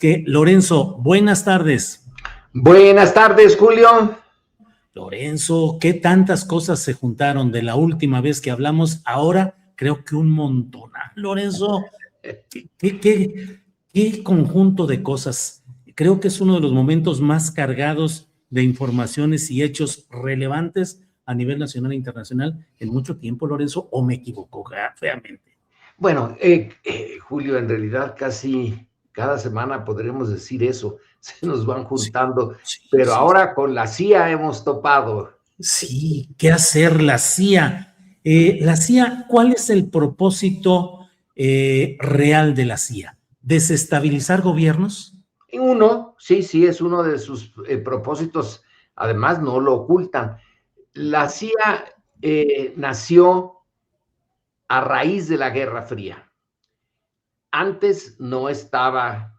Lorenzo, buenas tardes. Buenas tardes, Julio. Lorenzo, ¿qué tantas cosas se juntaron de la última vez que hablamos? Ahora creo que un montón. Lorenzo, ¿qué conjunto de cosas? Creo que es uno de los momentos más cargados de informaciones y hechos relevantes a nivel nacional e internacional en mucho tiempo, Lorenzo, ¿o me equivoco feamente? Bueno, Julio, en realidad casi cada semana podremos decir eso, se nos van juntando, pero ahora con la CIA hemos topado. Sí, ¿qué hacer la CIA? La CIA, ¿cuál es el propósito real de la CIA? ¿Desestabilizar gobiernos? Uno, sí, es uno de sus propósitos, además no lo ocultan. La CIA nació a raíz de la Guerra Fría. Antes no estaba,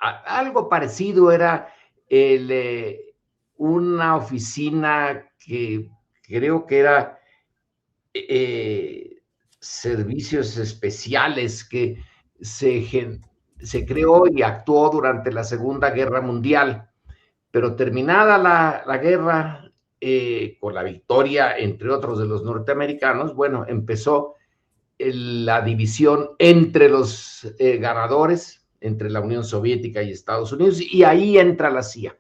algo parecido era una oficina que creo que era servicios especiales que se creó y actuó durante la Segunda Guerra Mundial, pero terminada la guerra, con la victoria, entre otros, de los norteamericanos, bueno, empezó la división entre los ganadores, entre la Unión Soviética y Estados Unidos, y ahí entra la CIA.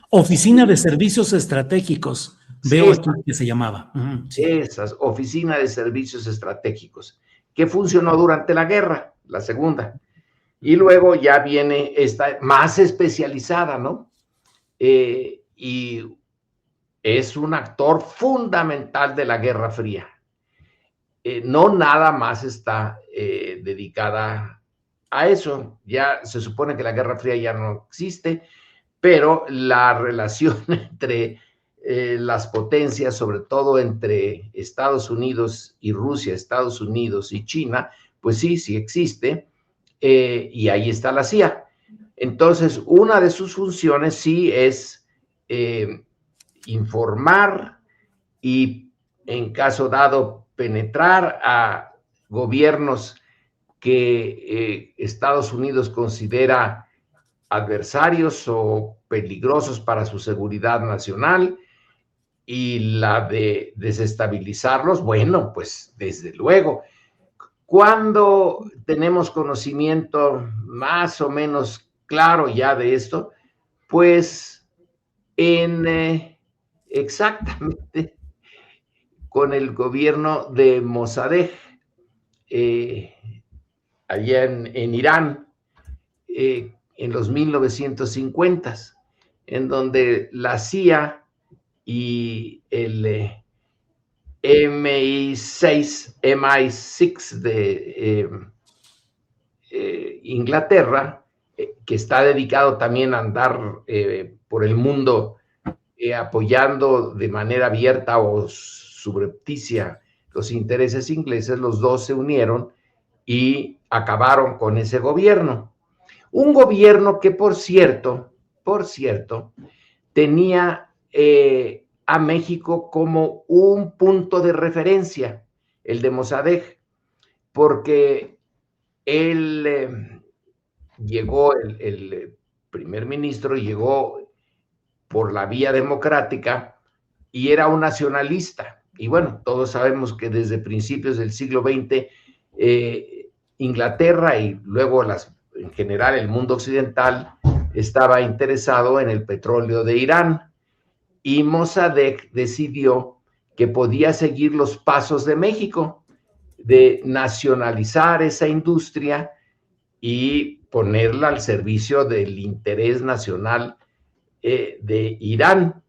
Oficina de Servicios Estratégicos, veo aquí que se llamaba. Sí. Esas, Oficina de Servicios Estratégicos, que funcionó durante la guerra, la segunda. Y luego ya viene esta más especializada, ¿no? Y es un actor fundamental de la Guerra Fría. No nada más está dedicada a eso. Ya se supone que la Guerra Fría ya no existe, pero la relación entre las potencias, sobre todo entre Estados Unidos y Rusia, Estados Unidos y China, pues sí existe, y ahí está la CIA. Entonces, una de sus funciones sí es informar y, en caso dado, penetrar a gobiernos que Estados Unidos considera adversarios o peligrosos para su seguridad nacional, y la de desestabilizarlos, bueno, pues desde luego. ¿Cuándo tenemos conocimiento más o menos claro ya de esto? Pues exactamente con el gobierno de Mossadegh, allá en Irán, en los 1950, en donde la CIA y el MI6 de Inglaterra, que está dedicado también a andar por el mundo apoyando de manera abierta o subrepticia los intereses ingleses, los dos se unieron y acabaron con ese gobierno. Un gobierno que, por cierto, tenía a México como un punto de referencia, el de Mossadegh, porque él llegó, el primer ministro llegó por la vía democrática y era un nacionalista. Y bueno, todos sabemos que desde principios del siglo XX, Inglaterra y luego en general el mundo occidental estaba interesado en el petróleo de Irán, y Mossadegh decidió que podía seguir los pasos de México, de nacionalizar esa industria y ponerla al servicio del interés nacional de Irán,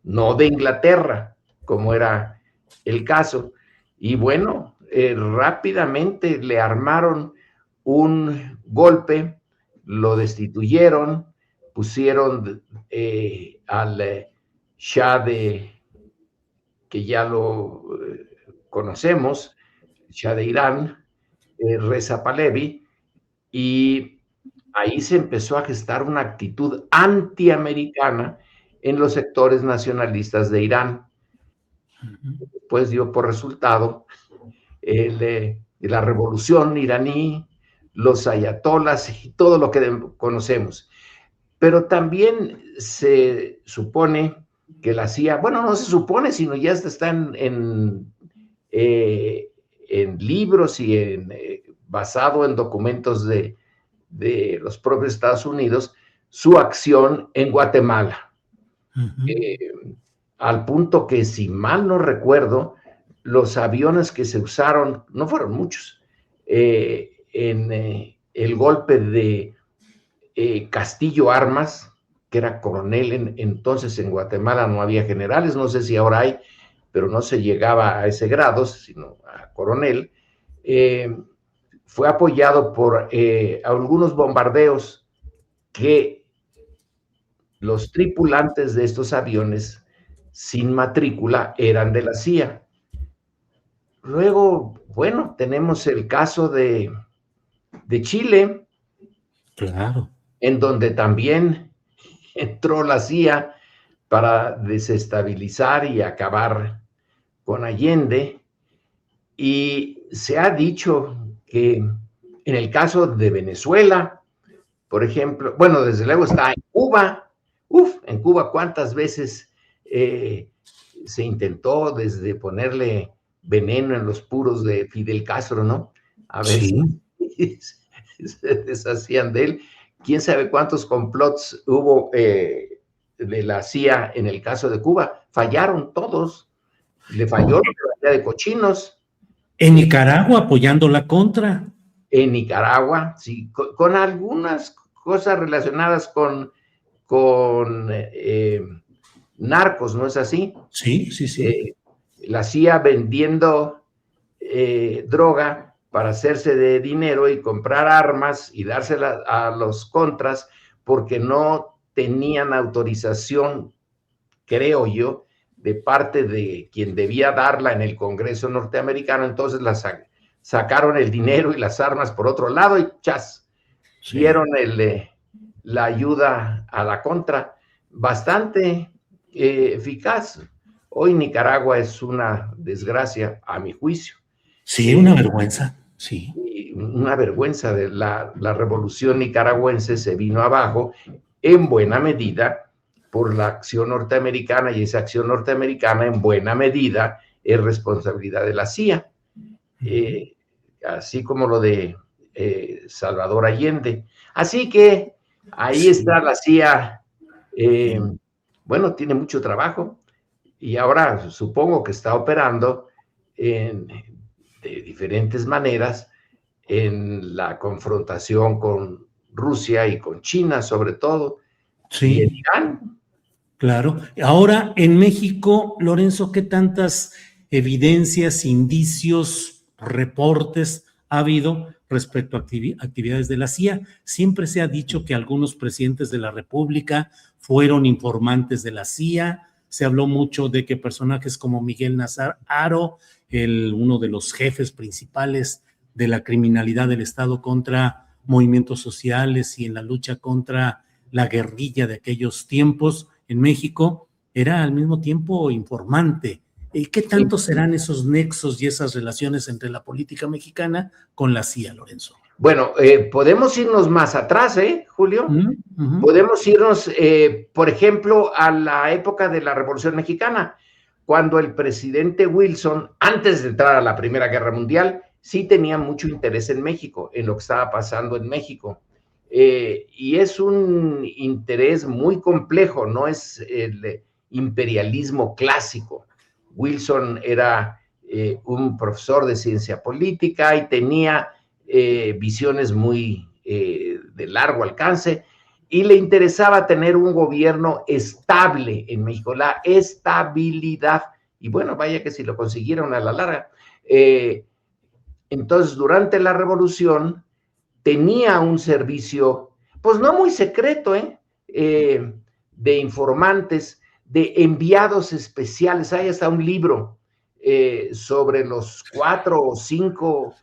no de Inglaterra, como era el caso. Y bueno, rápidamente le armaron un golpe, lo destituyeron, pusieron al Shah que ya lo conocemos, Shah de Irán, Reza Pahlavi, y ahí se empezó a gestar una actitud antiamericana en los sectores nacionalistas de Irán. Después dio por resultado la revolución iraní, los ayatolas y todo lo que conocemos. Pero también se supone que la CIA, bueno, no se supone, sino ya está en libros y basado en documentos de los propios Estados Unidos, su acción en Guatemala. Al punto que, si mal no recuerdo, los aviones que se usaron, no fueron muchos, en el golpe de Castillo Armas, que era coronel entonces en Guatemala, no había generales, no sé si ahora hay, pero no se llegaba a ese grado, sino a coronel, fue apoyado por algunos bombardeos que los tripulantes de estos aviones sin matrícula eran de la CIA. Luego, bueno, tenemos el caso de Chile, Claro. en donde también entró la CIA para desestabilizar y acabar con Allende. Y se ha dicho que en el caso de Venezuela, por ejemplo, bueno, desde luego está en Cuba. En Cuba, ¿cuántas veces se intentó desde ponerle veneno en los puros de Fidel Castro, ¿no? A ver Sí. si se deshacían de él. ¿Quién sabe cuántos complots hubo de la CIA en el caso de Cuba? Fallaron todos. Le falló la de cochinos. En Nicaragua apoyando la contra. En Nicaragua, sí, con algunas cosas relacionadas con narcos, ¿no es así? Sí, sí, sí. La CIA vendiendo droga para hacerse de dinero y comprar armas y dárselas a los contras porque no tenían autorización, creo yo, de parte de quien debía darla en el Congreso norteamericano. Entonces sacaron el dinero y las armas por otro lado y ¡chas! Sí. Dieron la ayuda a la contra, bastante eficaz. Hoy Nicaragua es una desgracia, a mi juicio. Sí, una vergüenza, sí. Una vergüenza. De la revolución nicaragüense se vino abajo en buena medida por la acción norteamericana, y esa acción norteamericana en buena medida es responsabilidad de la CIA, así como lo de Salvador Allende. Así que ahí está la CIA. Bueno, tiene mucho trabajo y ahora supongo que está operando de diferentes maneras en la confrontación con Rusia y con China, sobre todo, sí. Y en Irán. Claro. Ahora, en México, Lorenzo, ¿qué tantas evidencias, indicios, reportes ha habido respecto a actividades de la CIA? Siempre se ha dicho que algunos presidentes de la República fueron informantes de la CIA. Se habló mucho de que personajes como Miguel Nazar Haro, uno de los jefes principales de la criminalidad del Estado contra movimientos sociales y en la lucha contra la guerrilla de aquellos tiempos en México, era al mismo tiempo informante. ¿Qué tanto serán esos nexos y esas relaciones entre la política mexicana con la CIA, Lorenzo? Bueno, podemos irnos más atrás, Julio? Podemos irnos, por ejemplo, a la época de la Revolución Mexicana, cuando el presidente Wilson, antes de entrar a la Primera Guerra Mundial, sí tenía mucho interés en México, en lo que estaba pasando en México. Y es un interés muy complejo, no es el imperialismo clásico. Wilson era un profesor de ciencia política y tenía visiones muy de largo alcance, y le interesaba tener un gobierno estable en México, la estabilidad, y bueno, vaya que si lo consiguieron a la larga. Entonces, durante la revolución, tenía un servicio, pues no muy secreto, de informantes, de enviados especiales. Hay hasta un libro sobre los 4 o 5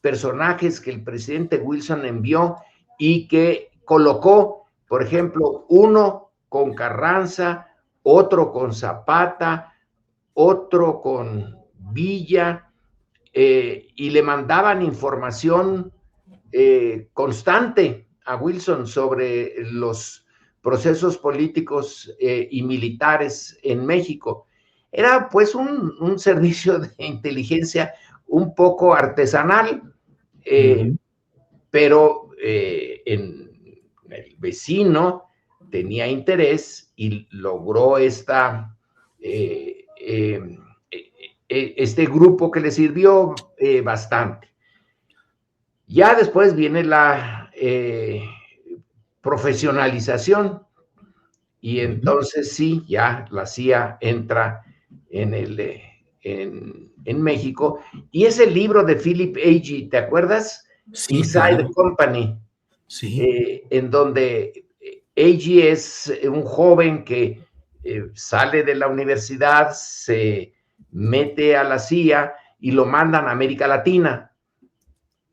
personajes que el presidente Wilson envió y que colocó, por ejemplo, uno con Carranza, otro con Zapata, otro con Villa, y le mandaban información constante a Wilson sobre los procesos políticos y militares en México. Era pues un servicio de inteligencia un poco artesanal, pero en el vecino tenía interés y logró este grupo que le sirvió bastante. Ya después viene la profesionalización y entonces sí, ya la CIA entra en México, y ese libro de Philip Agee, ¿te acuerdas? Sí, Inside claro. the Company, Sí. en donde Agee es un joven que sale de la universidad, se mete a la CIA y lo mandan a América Latina.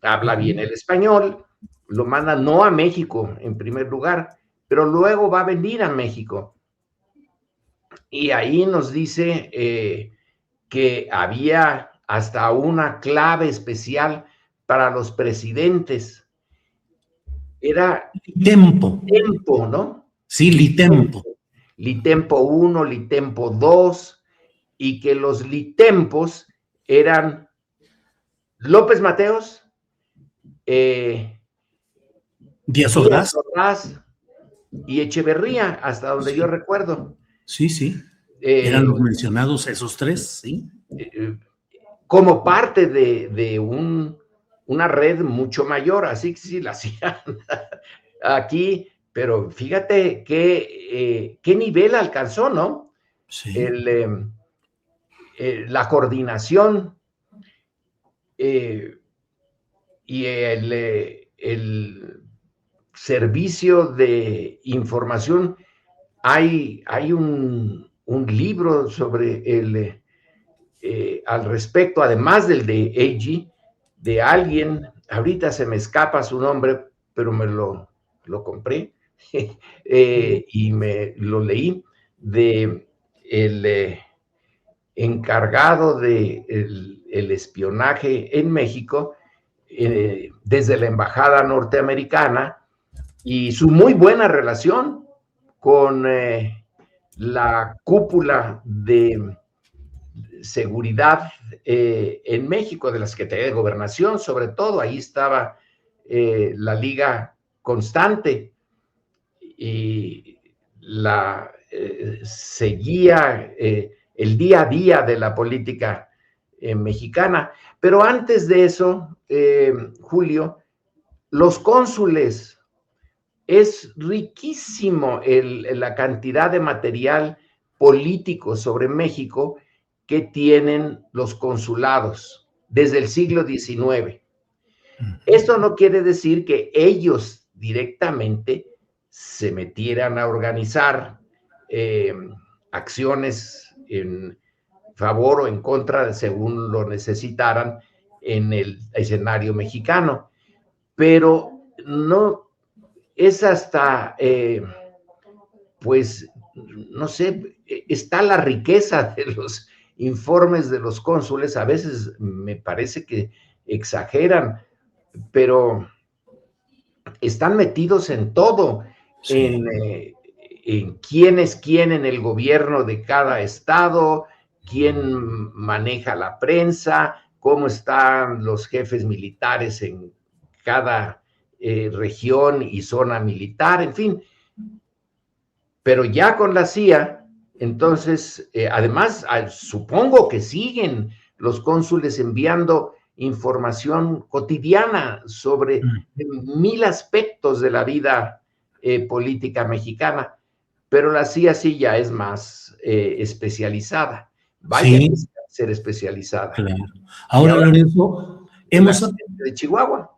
Habla bien el español, lo mandan no a México en primer lugar, pero luego va a venir a México. Y ahí nos dice que había hasta una clave especial para los presidentes. Era Litempo. Litempo, ¿no? Sí, Litempo. Litempo 1, Litempo 2, y que los Litempos eran López Mateos, Díaz Ordaz. Y Echeverría, hasta donde Sí. yo recuerdo. Sí. Eran los mencionados esos tres, sí. Como parte de una red mucho mayor, así que sí la hacían aquí, pero fíjate qué nivel alcanzó, ¿no? Sí. La coordinación y el servicio de información. Hay un libro sobre al respecto, además del de Agee, de alguien, ahorita se me escapa su nombre, pero me lo compré y me lo leí, de el encargado de el espionaje en México desde la embajada norteamericana, y su muy buena relación con la cúpula de seguridad en México, de la Secretaría de Gobernación, sobre todo. Ahí estaba la liga constante y seguía el día a día de la política mexicana. Pero antes de eso, Julio, los cónsules, es riquísimo la cantidad de material político sobre México que tienen los consulados desde el siglo XIX. Esto no quiere decir que ellos directamente se metieran a organizar acciones en favor o en contra, según lo necesitaran, en el escenario mexicano, pero no es hasta, pues, no sé, está la riqueza de los informes de los cónsules. A veces me parece que exageran, pero están metidos en todo, Sí. en quién es quién en el gobierno de cada estado, quién maneja la prensa, cómo están los jefes militares en cada región y zona militar, en fin. Pero ya con la CIA, entonces, además, supongo que siguen los cónsules enviando información cotidiana sobre 1000 aspectos de la vida política mexicana, pero la CIA sí ya es más especializada. Vaya Sí, que ser especializada. claro. Y Ahora, ahora Lorenzo, el hemos, accidente de Chihuahua.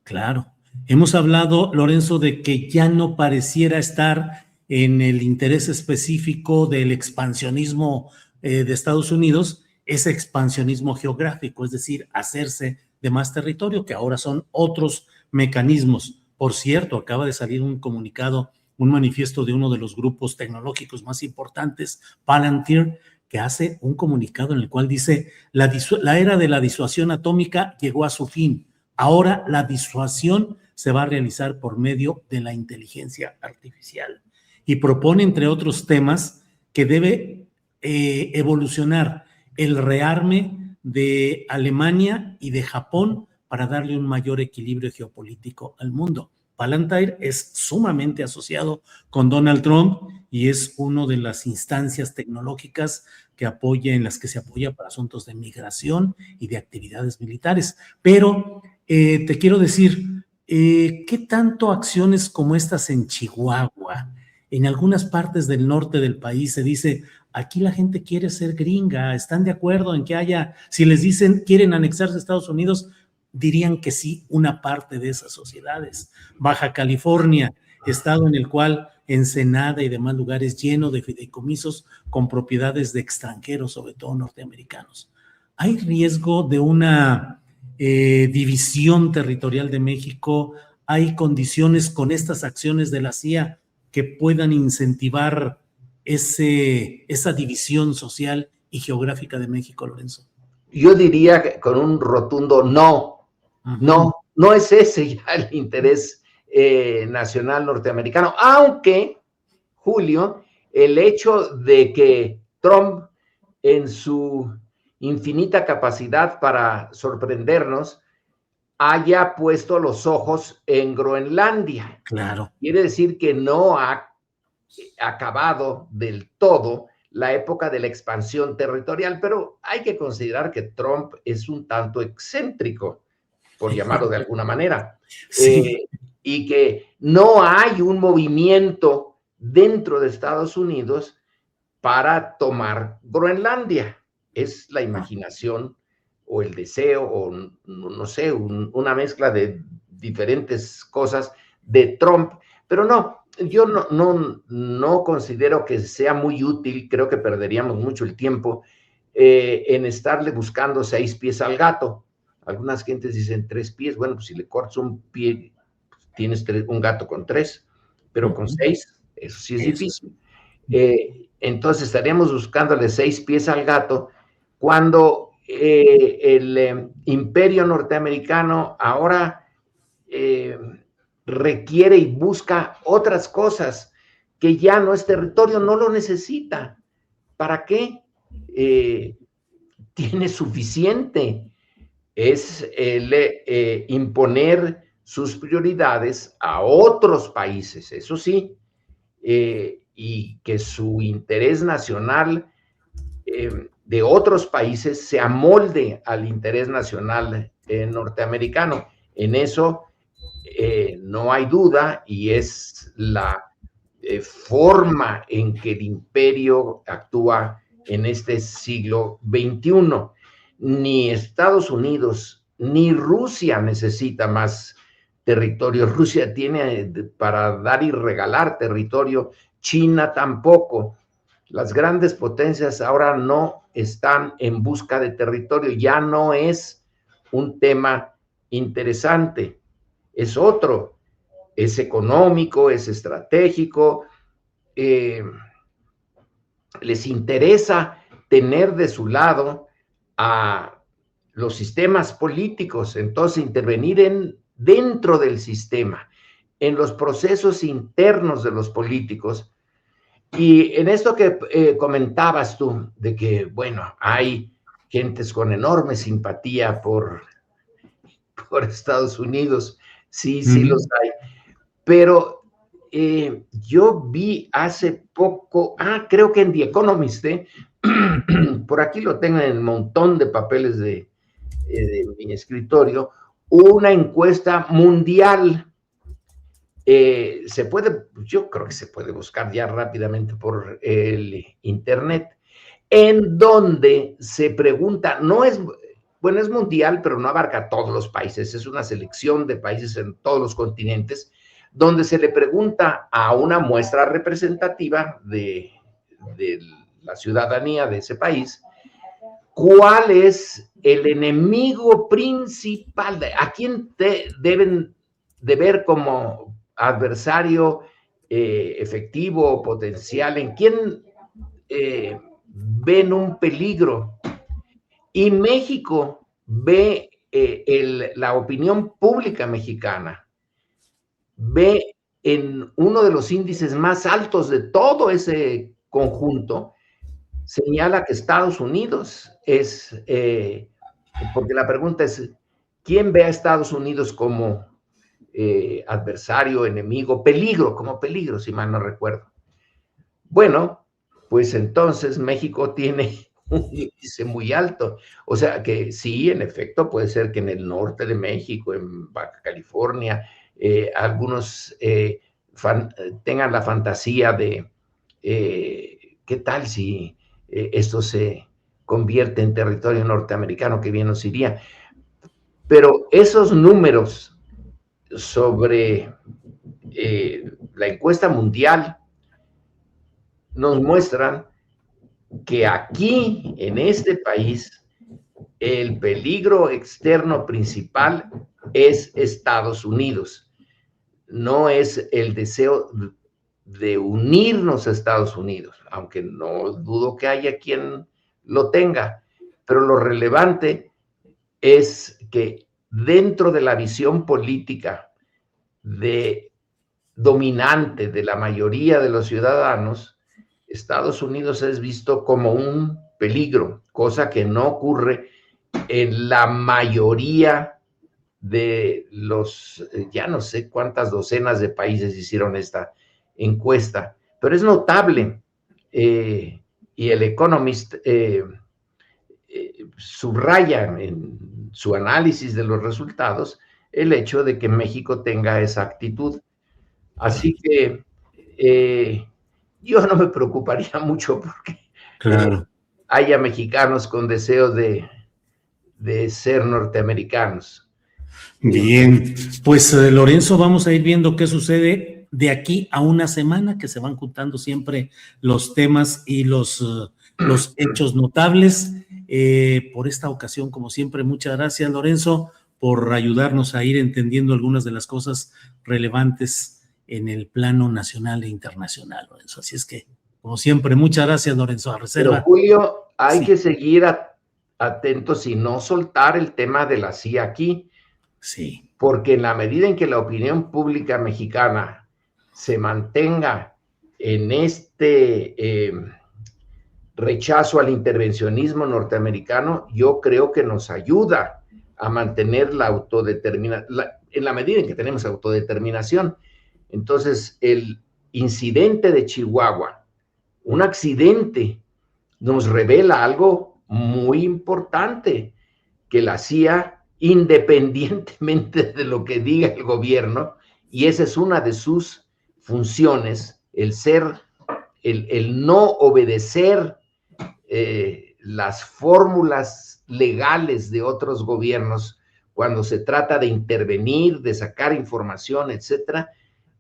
claro, hemos hablado, Lorenzo, de que ya no pareciera estar en el interés específico del expansionismo de Estados Unidos, ese expansionismo geográfico, es decir, hacerse de más territorio, que ahora son otros mecanismos. Por cierto, acaba de salir un comunicado, un manifiesto de uno de los grupos tecnológicos más importantes, Palantir, que hace un comunicado en el cual dice: la era de la disuasión atómica llegó a su fin. Ahora la disuasión se va a realizar por medio de la inteligencia artificial y propone, entre otros temas, que debe evolucionar el rearme de Alemania y de Japón para darle un mayor equilibrio geopolítico al mundo. Palantir es sumamente asociado con Donald Trump y es una de las instancias tecnológicas en las que se apoya para asuntos de migración y de actividades militares. Pero te quiero decir, ¿qué tanto acciones como estas en Chihuahua? En algunas partes del norte del país se dice, aquí la gente quiere ser gringa, están de acuerdo en que haya, si les dicen quieren anexarse a Estados Unidos, dirían que sí una parte de esas sociedades. Baja California, estado en el cual Ensenada y demás lugares lleno de fideicomisos con propiedades de extranjeros, sobre todo norteamericanos. ¿Hay riesgo de una división territorial de México? ¿Hay condiciones con estas acciones de la CIA que puedan incentivar esa división social y geográfica de México, Lorenzo? Yo diría que con un rotundo no. No es ese ya el interés nacional norteamericano, aunque, Julio, el hecho de que Trump, en su infinita capacidad para sorprendernos, haya puesto los ojos en Groenlandia. Claro. Quiere decir que no ha acabado del todo la época de la expansión territorial, pero hay que considerar que Trump es un tanto excéntrico, por llamarlo de alguna manera. Sí. Y que no hay un movimiento dentro de Estados Unidos para tomar Groenlandia. Es la imaginación o el deseo o no sé, una mezcla de diferentes cosas de Trump, pero no, yo no considero que sea muy útil, creo que perderíamos mucho el tiempo en estarle buscando 6 pies al gato. Algunas gentes dicen 3 pies, bueno, pues si le cortas un pie, tienes un gato con 3, pero con 6, eso sí es difícil. Entonces estaríamos buscándole 6 pies al gato cuando el imperio norteamericano ahora requiere y busca otras cosas que ya no es territorio, no lo necesita. ¿Para qué? Tiene suficiente. Es el imponer sus prioridades a otros países, eso sí, y que su interés nacional de otros países se amolde al interés nacional norteamericano. En eso no hay duda y es la forma en que el imperio actúa en este siglo XXI. Ni Estados Unidos ni Rusia necesita más territorio. Rusia tiene para dar y regalar territorio, China tampoco. Las grandes potencias ahora no están en busca de territorio, ya no es un tema interesante, es otro, es económico, es estratégico, les interesa tener de su lado a los sistemas políticos, entonces intervenir dentro del sistema, en los procesos internos de los políticos. Y en esto que comentabas tú, de que, bueno, hay gentes con enorme simpatía por Estados Unidos, sí, sí los hay, pero yo vi hace poco, creo que en The Economist, por aquí lo tengo en el montón de papeles de mi escritorio, una encuesta mundial. Yo creo que se puede buscar ya rápidamente por el internet, en donde se pregunta, es mundial, pero no abarca a todos los países, es una selección de países en todos los continentes, donde se le pregunta a una muestra representativa de la ciudadanía de ese país, ¿cuál es el enemigo principal? ¿A quién deben de ver como adversario efectivo o potencial? ¿En quién ven un peligro? Y México ve la opinión pública mexicana ve en uno de los índices más altos de todo ese conjunto, señala que Estados Unidos es, porque la pregunta es, ¿quién ve a Estados Unidos como adversario, enemigo, peligro, como peligro, si mal no recuerdo? Bueno, pues entonces México tiene un índice muy alto. O sea que sí, en efecto, puede ser que en el norte de México, en Baja California, algunos tengan la fantasía de ¿qué tal si esto se convierte en territorio norteamericano? Que bien nos iría. Pero esos números sobre la encuesta mundial nos muestran que aquí, en este país, el peligro externo principal es Estados Unidos. No es el deseo de unirnos a Estados Unidos, aunque no dudo que haya quien lo tenga, pero lo relevante es que dentro de la visión política dominante de la mayoría de los ciudadanos, Estados Unidos es visto como un peligro, cosa que no ocurre en la mayoría de los, ya no sé cuántas docenas de países hicieron esta encuesta, pero es notable. Y el Economist subraya en su análisis de los resultados el hecho de que México tenga esa actitud. Así que yo no me preocuparía mucho porque Claro. haya mexicanos con deseo de ser norteamericanos. Bien, pues Lorenzo, vamos a ir viendo qué sucede de aquí a una semana, que se van juntando siempre los temas y los hechos notables. Por esta ocasión, como siempre, muchas gracias, Lorenzo, por ayudarnos a ir entendiendo algunas de las cosas relevantes en el plano nacional e internacional, Lorenzo. Así es que, como siempre, muchas gracias, Lorenzo. A reserva. Pero Julio, hay que seguir atentos y no soltar el tema de la CIA aquí. Sí. Porque en la medida en que la opinión pública mexicana se mantenga en este rechazo al intervencionismo norteamericano, yo creo que nos ayuda a mantener la autodeterminación, en la medida en que tenemos autodeterminación. Entonces, el incidente de Chihuahua, un accidente, nos revela algo muy importante, que la CIA, independientemente de lo que diga el gobierno, y esa es una de sus funciones, el no obedecer las fórmulas legales de otros gobiernos cuando se trata de intervenir, de sacar información, etcétera.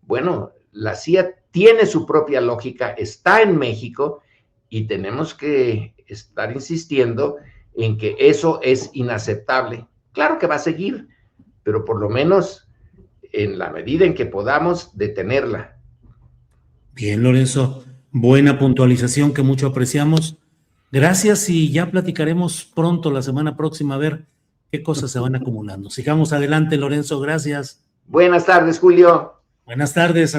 Bueno, la CIA tiene su propia lógica, está en México y tenemos que estar insistiendo en que eso es inaceptable. Claro que va a seguir, pero por lo menos en la medida en que podamos detenerla. Bien, Lorenzo, buena puntualización que mucho apreciamos. Gracias y ya platicaremos pronto la semana próxima a ver qué cosas se van acumulando. Sigamos adelante, Lorenzo, gracias. Buenas tardes, Julio. Buenas tardes, hasta